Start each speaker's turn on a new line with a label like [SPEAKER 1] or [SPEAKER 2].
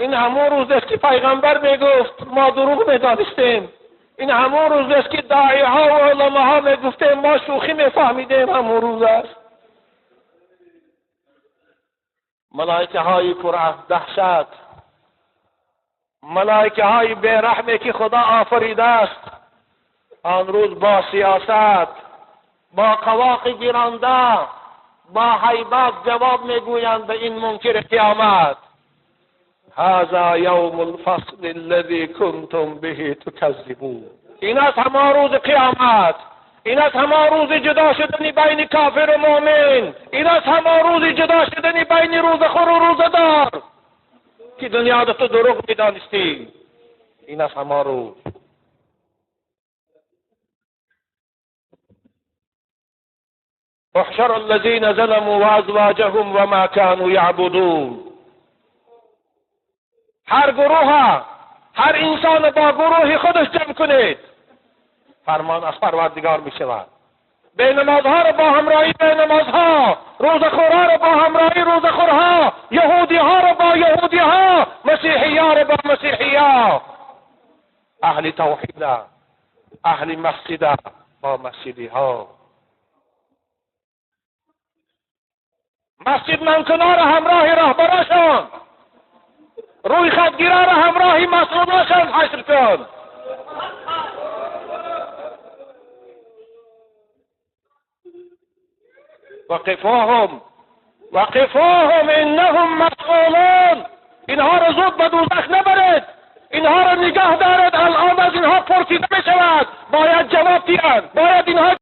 [SPEAKER 1] این همون روز است که پیغمبر میگفت ما دروغ میدانستیم. این همون روز است که داعی ها و علما ها میگفتیم ما شوخی میفهمیدیم. همون روز است. ملائکه های پر از دهشت، ملائکه های بیرحمی که خدا آفریده است، آن روز با سیاست، با قواق گیرانده، با هیبت جواب میگویند به این منکر قیامت: هذا یوم الفصل الذی کنتم به تکذبون. این است همان روز قیامت، این است همان روز جدا شدنی بین کافر و مؤمن، این است همان روز جدا شدنی بین روزخور و روزدار که دنیا تو دروغ میدانستی. این است همان روز. احشر الذین ظلموا وازواجهم وما كانوا یعبدون. هر گروه، هر انسان با گروه خودش جمع کنید. فرمان از پروردگار می شود. به نمازها را با همراهی به نمازها، روزخورها را با همراهی روزخورها، یهودی ها را با یهودی ها، مسیحی ها را با مسیحی ها، اهل توحید، اهل مسجد با مسجدی ها. مسجد منکنا را همراه رهبراشان، روی خطگیرا را همراهی مسئولاشان حشر کن. وقفوهم انهم مسئولون. اینها را زود به دوزخ نبرید، اینها را نگاه دارید. الان از اینها پرسیده می شود، باید جواب دهند، باید اینها